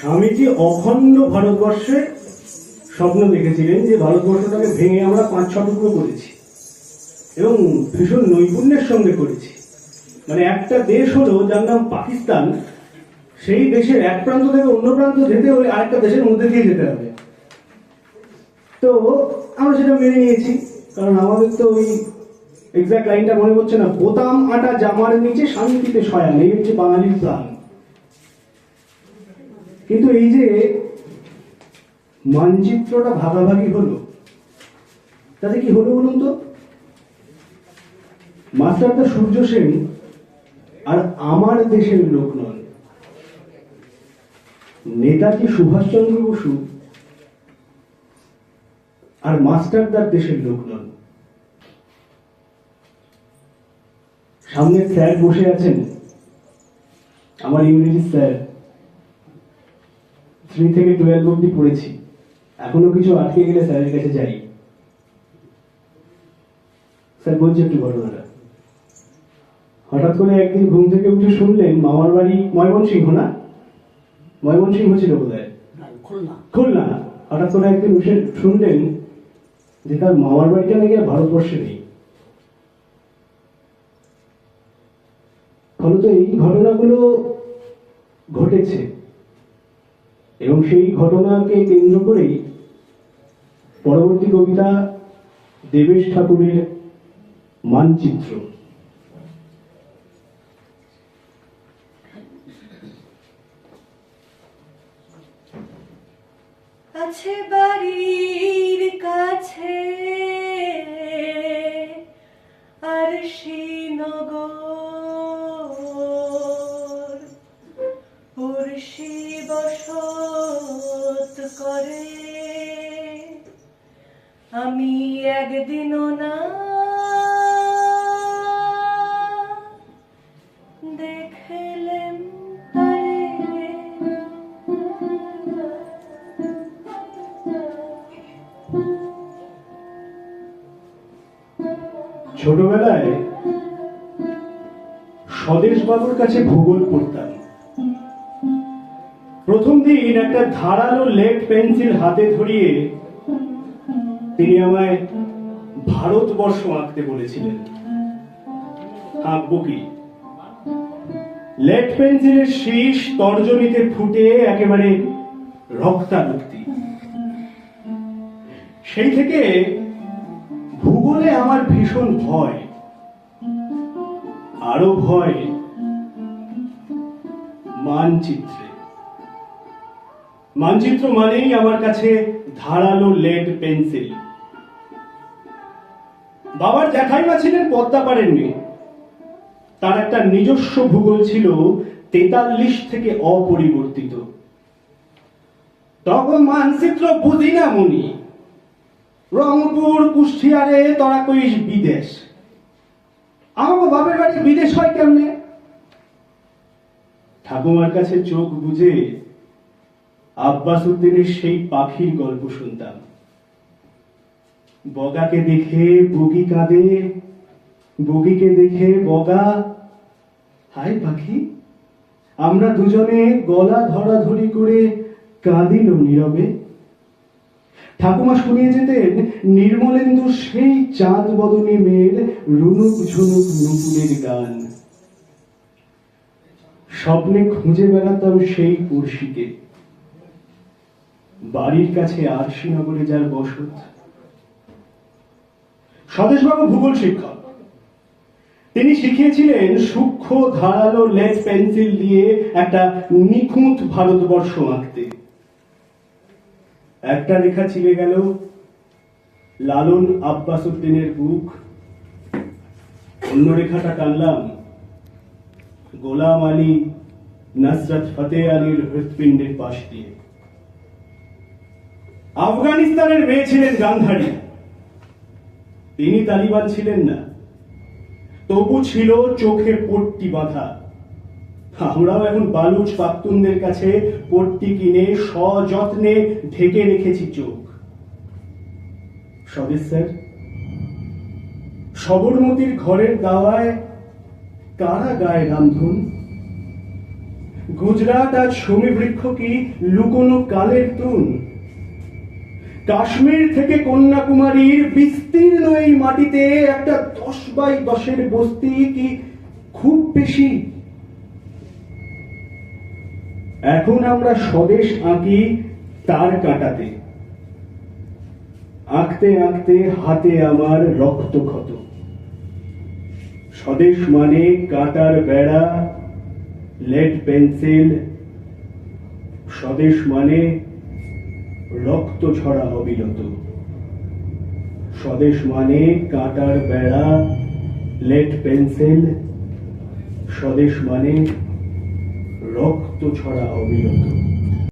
স্বামীজি অখণ্ড ভারতবর্ষে স্বপ্ন দেখেছিলেন যে ভারতবর্ষটাকে ভেঙে আমরা 5-6 টুকরো করেছি এবং ভীষণ নৈপুণ্যের সঙ্গে করেছি। মানে একটা দেশ হলো যার নাম পাকিস্তান, সেই দেশের এক প্রান্ত থেকে অন্য প্রান্ত যেতে হলে আরেকটা দেশের মধ্যে দিয়ে যেতে হবে। তো আমরা সেটা মেনে নিয়েছি, কারণ আমাদের তো ওই এক্সাক্ট লাইনটা মনে পড়ছে না, বোতাম আটা জামার নিচে শান্তিতে শয়ান, এই হচ্ছে বাঙালির প্রাণ। কিন্তু এই যে মানচিত্রটা ভাগাভাগি হলো, তাতে কি হলো বলুন তো? মাস্টারদা সূর্য সেন আর আমার দেশের লোক নন, নেতাজি সুভাষচন্দ্র বসু আর মাস্টারদার দেশের লোক নন। সামনে স্যার বসে আছেন, আমার ইংরেজি স্যার, 3 থেকে 12 অব্দি পড়েছি, এখনো কিছু আটকে গেলে স্যারের কাছে যাই। স্যার বলছে একটু ঘটনাটা। হঠাৎ করে একদিন ঘুম থেকে উঠে শুনলেন মামার বাড়ি ময়মনসিংহ, না ময়মনসিংহ ছিল বোধহয়, খুলনা। হঠাৎ করে একদিন উঠে শুনলেন যে তার মামার বাড়িটা নাকি ভারতবর্ষে নেই। ফলত এই ঘটনাগুলো ঘটেছে এবং সেই ঘটনাকে কেন্দ্র করেই পরবর্তী কবিতা দেবেশ ঠাকুরের মানচিত্র। আছে বাড়ির কাছে আর শ্রীনগর, পড়শি বসত করে, আমি একদিনও না দেখলেম তারে। ছোটবেলায় স্বদেশ বাবুর কাছে ভূগোল পড়তাম। প্রথম দিন একটা ধারালো লেড পেন্সিল হাতে ধরিয়ে তিনি আমায় ভারতবর্ষ আঁকতে বলেছিলেন। আঁকবো কি? লেড পেন্সিলের শীষ তর্জনীতে ফুটে একেবারে রক্তারক্তি। সেই থেকে ভূগোলে আমার ভীষণ ভয়, আরো ভয় মানচিত্রে। মানচিত্র মানেই আমার কাছে ধারালো লেড পেন্সিল। বাবার জ্যাঠাইমা ছিলেন পদ্মাপাড়ের মেয়ে, তার একটা নিজস্ব ভূগোল ছিল 43 থেকে অপরিবর্তিত। তখন মানচিত্র বুঝি না মুনি, রংপুর কুষ্টিয়ারে তোরা কইস বিদেশ, আমার বাপের বাড়ি বিদেশ হয় কেমনে? ঠাকুমার কাছে চোখ বুঝে আব্বাস উদ্দিনের সেই পাখির গল্প শুনতাম। বগাকে দেখে বগি কাঁদে, বগিকে দেখে বগা, হায় পাখি, আমরা দুজনে গলা ধরাধরি করে কাঁদিল নীরবে। ঠাকুমা শুনিয়ে যেতেন নির্মলেন্দু সেই চাঁদ বদনী মেয়ের রুনুক ঝুনুক নুপুরের গান। স্বপ্নে খুঁজে বেড়াতাম সেই পড়শিকে, বাড়ির কাছে আরশিনগরে যার বসত। স্বদেশবাবু ভূগোল শিক্ষক, তিনি শিখিয়েছিলেন সূক্ষ্ম ধারালো লেড পেন্সিল দিয়ে একটা নিখুঁত ভারতবর্ষ আঁকতে। একটা রেখা ছিঁড়ে গেল লালন আব্বাস উদ্দিনের বুক, অন্য রেখাটা টানলাম গোলাম আলী নসরত ফতে আলীর হৃৎপিণ্ডের পাশ দিয়ে। আফগানিস্তানের মেয়ে ছিলেন গান্ধারী, তিনি তালিবান ছিলেন না, তবু ছিল চোখে পট্টি বাঁধা। আমরাও এখন বালুচ পাখতুনদের কাছে পট্টি কিনে সযত্নে ঢেকে রেখেছি চোখ। স্বদেশ স্যার, সবরমতীর ঘরের দাওয়ায় কারা গায়ে রামধুন? গুজরাট আজ সমীবৃক্ষ কি লুকোনো কালের তুন? কাশ্মীর থেকে কন্যাকুমারীর বিস্তীর্ণ এই মাটিতে একটা 10x10 বস্তি কি খুব বেশি? এখন আমরা স্বদেশ আঁকি তার কাটাতে, আঁকতে আঁকতে হাতে আমার রক্ত ক্ষত। স্বদেশ মানে কাটার বেড়া, লেড পেন্সিল, স্বদেশ মানে রক্ত ঝরা অবিরত। স্বদেশ মানে কাটার বেড়া, লেড পেন্সিল, স্বদেশ মানে রক্ত ঝরা অবিরত।